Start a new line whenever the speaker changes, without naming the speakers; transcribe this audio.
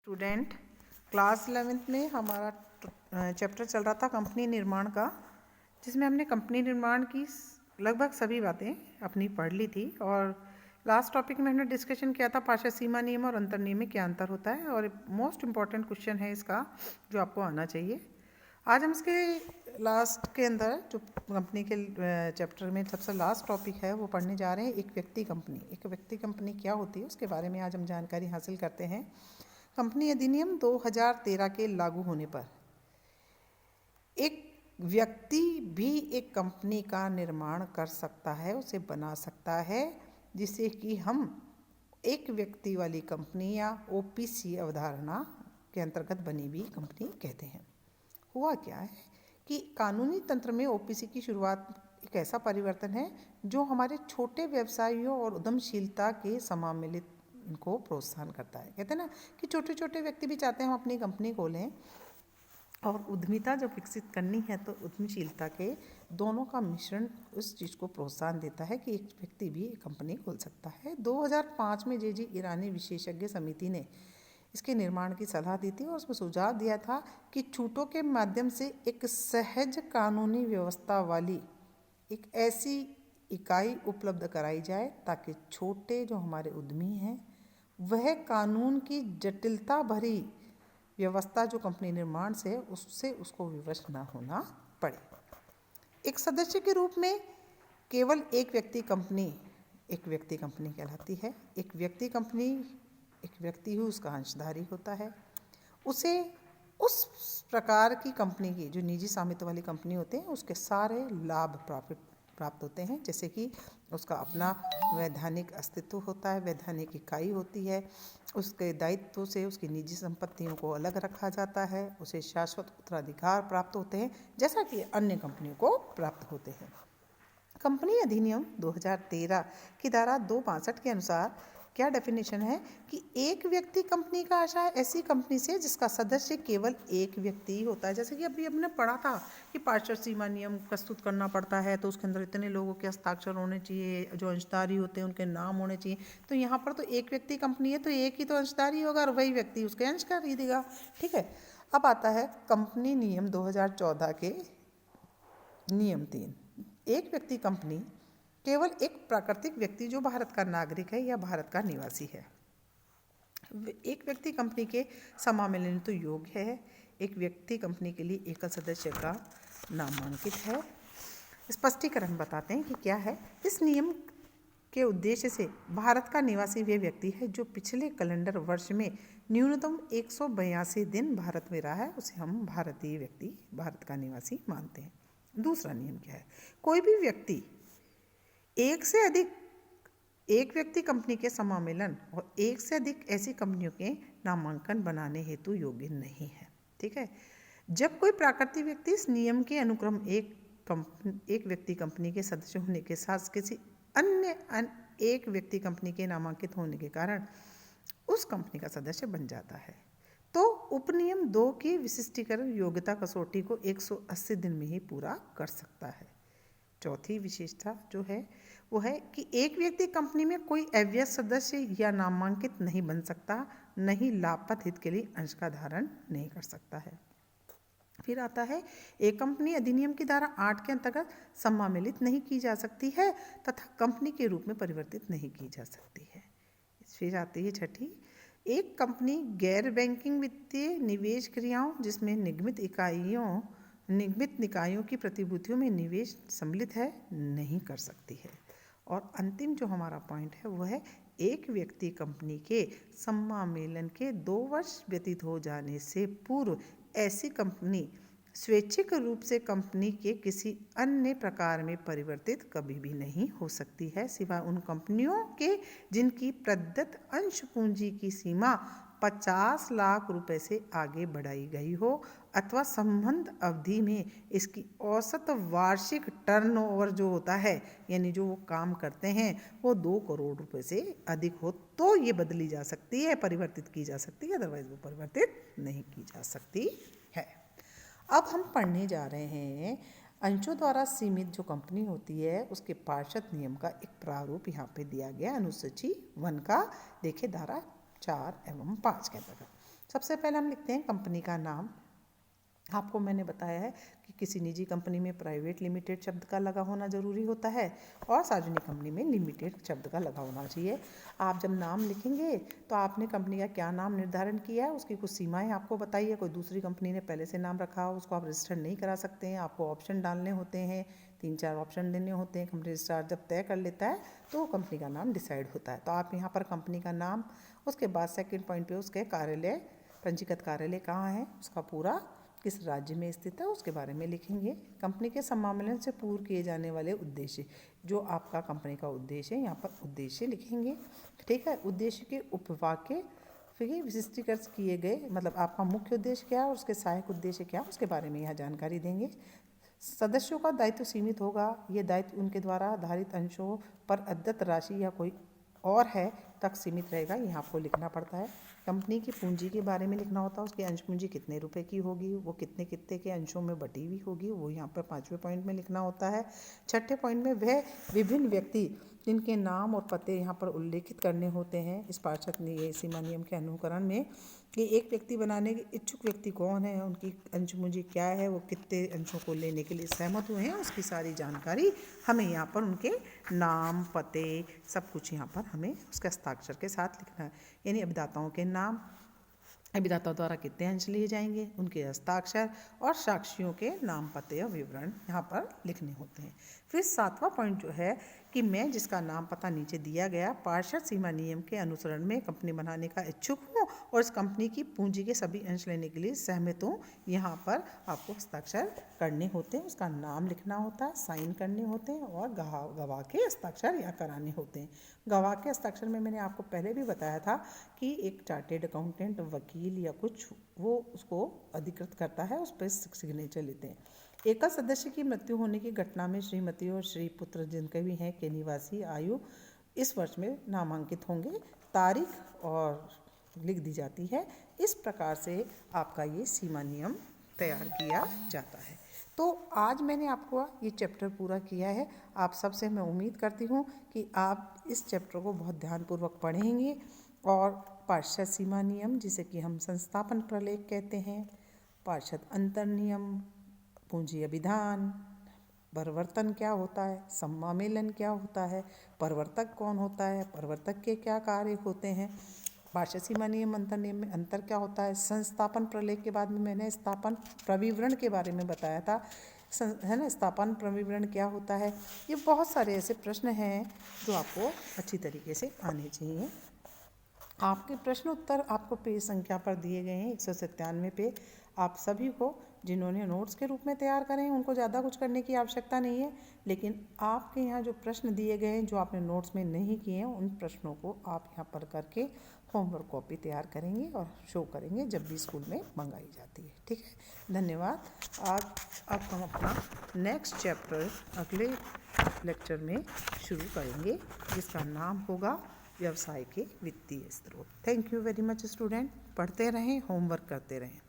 Student, class 11th में हमारा chapter चल रहा था कंपनी निर्माण का, जिसमें हमने कंपनी निर्माण की लगभग सभी बातें अपनी पढ़ ली थी। और लास्ट टॉपिक में हमने डिस्कशन किया था पार्षद सीमा नियम और अंतर नियम में क्या अंतर होता है, और मोस्ट इम्पॉर्टेंट क्वेश्चन है इसका जो आपको आना चाहिए। आज हम इसके लास्ट के अंदर जो कंपनी के चैप्टर में सबसे लास्ट टॉपिक है वो पढ़ने जा रहे हैं एक व्यक्ति कंपनी। एक व्यक्ति कंपनी क्या होती है उसके बारे में आज हम जानकारी हासिल करते हैं। कंपनी अधिनियम 2013 के लागू होने पर एक व्यक्ति भी एक कंपनी का निर्माण कर सकता है, उसे बना सकता है, जिसे कि हम एक व्यक्ति वाली कंपनी या ओपीसी अवधारणा के अंतर्गत बनी हुई कंपनी कहते हैं। हुआ क्या है कि कानूनी तंत्र में ओपीसी की शुरुआत एक ऐसा परिवर्तन है जो हमारे छोटे व्यवसायियों और उद्यमशीलता के सम्मिलित को प्रोत्साहन करता है। कहते हैं ना कि छोटे छोटे व्यक्ति भी चाहते हैं हम अपनी कंपनी खोलें, और उद्यमिता जब विकसित करनी है तो उद्यमशीलता के दोनों का मिश्रण उस चीज़ को प्रोत्साहन देता है कि एक व्यक्ति भी एक कंपनी खोल सकता है। 2005 में जे ईरानी विशेषज्ञ समिति ने इसके निर्माण की सलाह दी थी और उसमें सुझाव दिया था कि छूटों के माध्यम से एक सहज कानूनी व्यवस्था वाली एक ऐसी इकाई उपलब्ध कराई जाए ताकि छोटे जो हमारे उद्यमी हैं वह कानून की जटिलता भरी व्यवस्था जो कंपनी निर्माण से उससे उसको विवश न होना पड़े। एक सदस्य के रूप में केवल एक व्यक्ति कंपनी कहलाती है। एक व्यक्ति कंपनी एक व्यक्ति ही उसका अंशधारी होता है। उसे उस प्रकार की कंपनी की जो निजी स्वामित्व वाली कंपनी होते हैं उसके सारे लाभ प्राप्त होते हैं, जैसे कि उसका अपना वैधानिक अस्तित्व होता है, वैधानिक इकाई होती है, उसके दायित्व से उसकी निजी संपत्तियों को अलग रखा जाता है, उसे शाश्वत उत्तराधिकार प्राप्त होते हैं जैसा कि अन्य कंपनियों को प्राप्त होते हैं। कंपनी अधिनियम 2013 की धारा 265 के अनुसार क्या डेफिनेशन है कि एक व्यक्ति कंपनी का आशय ऐसी कंपनी से जिसका सदस्य केवल एक व्यक्ति ही होता है। जैसे कि अभी हमने पढ़ा था कि पार्षद सीमा नियम प्रस्तुत करना पड़ता है तो उसके अंदर इतने लोगों के हस्ताक्षर होने चाहिए, जो अंशधारी होते हैं उनके नाम होने चाहिए। तो यहाँ पर तो एक व्यक्ति कंपनी है तो एक ही तो अंशधारी होगा और वही व्यक्ति उसके अंश खरीदेगा। ठीक है। अब आता है कंपनी नियम 2014 के नियम 3। एक व्यक्ति कंपनी केवल एक प्राकृतिक व्यक्ति जो भारत का नागरिक है या भारत का निवासी है। एक व्यक्ति कंपनी के सम्मिलन तो योग्य है। एक व्यक्ति कंपनी के लिए एकल सदस्य का नामांकित है। स्पष्टीकरण बताते हैं कि क्या है। इस नियम के उद्देश्य से भारत का निवासी वह व्यक्ति है जो पिछले कैलेंडर वर्ष में न्यूनतम 182 दिन भारत में रहा है, उसे हम भारतीय व्यक्ति, भारत का निवासी मानते हैं। दूसरा नियम क्या है। कोई भी व्यक्ति एक से अधिक एक व्यक्ति कंपनी के सम्मिलन और एक से अधिक ऐसी कंपनियों के नामांकन बनाने हेतु योग्य नहीं है। ठीक है। जब कोई प्राकृतिक व्यक्ति इस नियम के अनुक्रम एक व्यक्ति कंपनी के सदस्य होने के साथ किसी अन्य एक व्यक्ति कंपनी के नामांकित होने के कारण उस कंपनी का सदस्य बन जाता है तो उपनियम 2 की विशिष्टीकरण योग्यता कसौटी को 180 दिन में ही पूरा कर सकता है। चौथी विशेषता जो है वो है कि एक व्यक्ति कंपनी में कोई अवैध सदस्य या नामांकित नहीं बन सकता, नहीं लाभपात्र हित के लिए अंश का धारण नहीं कर सकता है। फिर आता है एक कंपनी अधिनियम की धारा 8 के अंतर्गत सम्मिलित नहीं की जा सकती है तथा कंपनी के रूप में परिवर्तित नहीं की जा सकती है। फिर आती है छठी। एक कंपनी गैर बैंकिंग वित्तीय निवेश क्रियाओं जिसमें निगमित निकायों की प्रतिभूतियों में निवेश सम्मिलित है नहीं कर सकती है। और अंतिम जो हमारा पॉइंट है वह है एक व्यक्ति कंपनी के सम्मिलन के 2 वर्ष व्यतीत हो जाने से पूर्व ऐसी कंपनी स्वैच्छिक रूप से कंपनी के किसी अन्य प्रकार में परिवर्तित कभी भी नहीं हो सकती है, सिवाय उन कंपनियों के जिनकी प्रदत्त अंश पूंजी की सीमा 50 लाख रुपए से आगे बढ़ाई गई हो अथवा संबंध अवधि में इसकी औसत वार्षिक टर्नओवर जो होता है, यानी जो वो काम करते हैं वो 2 करोड़ रुपए से अधिक हो तो ये बदली जा सकती है, परिवर्तित की जा सकती है, अदरवाइज वो परिवर्तित नहीं की जा सकती है। अब हम पढ़ने जा रहे हैं अंशों द्वारा सीमित जो कंपनी होती है उसके पार्षद नियम का एक प्रारूप यहाँ पे दिया गया अनुसूची 1 का। देखिए धारा 4 एवं 5 के अंतर्गत सबसे पहले हम लिखते हैं कंपनी का नाम। आपको मैंने बताया है कि किसी निजी कंपनी में प्राइवेट लिमिटेड शब्द का लगा होना ज़रूरी होता है और सार्वजनिक कंपनी में लिमिटेड शब्द का लगा होना चाहिए। आप जब नाम लिखेंगे तो आपने कंपनी का क्या नाम निर्धारण किया है, उसकी कुछ सीमाएं आपको बताइए। कोई दूसरी कंपनी ने पहले से नाम रखा हो, उसको आप रजिस्टर नहीं करा सकते हैं। आपको ऑप्शन डालने होते हैं, 3-4 ऑप्शन देने होते हैं। कंपनी रजिस्ट्रार जब तय कर लेता है तो कंपनी का नाम डिसाइड होता है। तो आप यहाँ पर कंपनी का नाम, उसके बाद सेकेंड पॉइंट पे उसके कार्यालय, पंजीकृत कार्यालय कहाँ है, उसका पूरा किस राज्य में स्थित है उसके बारे में लिखेंगे। कंपनी के सम्मेलन से पूर्व किए जाने वाले उद्देश्य, जो आपका कंपनी का उद्देश्य है, यहाँ पर उद्देश्य लिखेंगे। ठीक है, उद्देश्य के उपवाक्य फिर विशिष्टीकृत किए गए, मतलब आपका मुख्य उद्देश्य क्या है और उसके सहायक उद्देश्य क्या है उसके बारे में यहाँ जानकारी देंगे। सदस्यों का दायित्व सीमित होगा, ये दायित्व उनके द्वारा आधारित अंशों पर अद्यत राशि या कोई और है तक सीमित रहेगा, ये आपको लिखना पड़ता है। कंपनी की पूंजी के बारे में लिखना होता है, उसकी अंश पूंजी कितने रुपए की होगी, वो कितने कितने के अंशों में बटी हुई होगी, वो यहाँ पर 5वें पॉइंट में लिखना होता है। 6ठे पॉइंट में वह विभिन्न व्यक्ति जिनके नाम और पते यहाँ पर उल्लेखित करने होते हैं इस पार्षद सीमा नियम के अनुकरण में, कि एक व्यक्ति बनाने के इच्छुक व्यक्ति कौन है, उनकी अंश पूंजी क्या है, वो कितने अंशों को लेने के लिए सहमत हुए हैं, उसकी सारी जानकारी हमें यहाँ पर उनके नाम, पते, सब कुछ यहाँ पर हमें उसके हस्ताक्षर के साथ लिखना है। यानी अभिदाताओं के नाम, अभिदाता द्वारा कितने अंश लिए जाएंगे, उनके हस्ताक्षर और साक्षियों के नाम, पते और विवरण यहाँ पर लिखने होते हैं। फिर 7वां पॉइंट जो है कि मैं जिसका नाम पता नीचे दिया गया पार्षद सीमा नियम के अनुसरण में कंपनी बनाने का इच्छुक हूँ और इस कंपनी की पूंजी के सभी अंश लेने के लिए सहमत हूँ, यहाँ पर आपको हस्ताक्षर करने होते हैं, उसका नाम लिखना होता है, साइन करने होते हैं और गवाह के हस्ताक्षर यहाँ कराने होते हैं। गवाह के हस्ताक्षर में मैंने आपको पहले भी बताया था कि एक चार्टेड अकाउंटेंट, वकील या कुछ वो उसको अधिकृत करता है, उस पर सिग्नेचर लेते हैं। एकल सदस्य की मृत्यु होने की घटना में श्रीमती और श्री पुत्र जिनके भी हैं के निवासी आयु इस वर्ष में नामांकित होंगे, तारीख और लिख दी जाती है। इस प्रकार से आपका ये सीमा नियम तैयार किया जाता है। तो आज मैंने आपको ये चैप्टर पूरा किया है। आप सबसे मैं उम्मीद करती हूँ कि आप इस चैप्टर को बहुत ध्यानपूर्वक पढ़ेंगे और पार्षद सीमा नियम, जिसे कि हम संस्थापन प्रलेख कहते हैं, पार्षद अंतर नियम, पूंजी अभिधान, परिवर्तन क्या होता है, सम्मामेलन क्या होता है, परिवर्तक कौन होता है, परिवर्तक के क्या कार्य होते हैं, पार्षद सीमा नियम अंतर नियम में अंतर क्या होता है, संस्थापन प्रलेख के बाद में मैंने स्थापन प्रविवरण के बारे में बताया था, है ना, स्थापन प्रविवरण क्या होता है। ये बहुत सारे ऐसे प्रश्न हैं जो आपको अच्छी तरीके से आने चाहिए। आपके प्रश्न उत्तर आपको पेज संख्या पर दिए गए हैं 197 पे। आप सभी को जिन्होंने नोट्स के रूप में तैयार करें हैं उनको ज़्यादा कुछ करने की आवश्यकता नहीं है, लेकिन आपके यहाँ जो प्रश्न दिए गए हैं जो आपने नोट्स में नहीं किए हैं उन प्रश्नों को आप यहाँ पर करके होमवर्क कॉपी तैयार करेंगे और शो करेंगे जब भी स्कूल में मंगाई जाती है। ठीक है, धन्यवाद। आज अब हम अपना नेक्स्ट चैप्टर अगले लेक्चर में शुरू करेंगे जिसका नाम होगा व्यवसाय के वित्तीय स्रोत। Thank you very much student. पढ़ते रहें, होमवर्क करते रहें।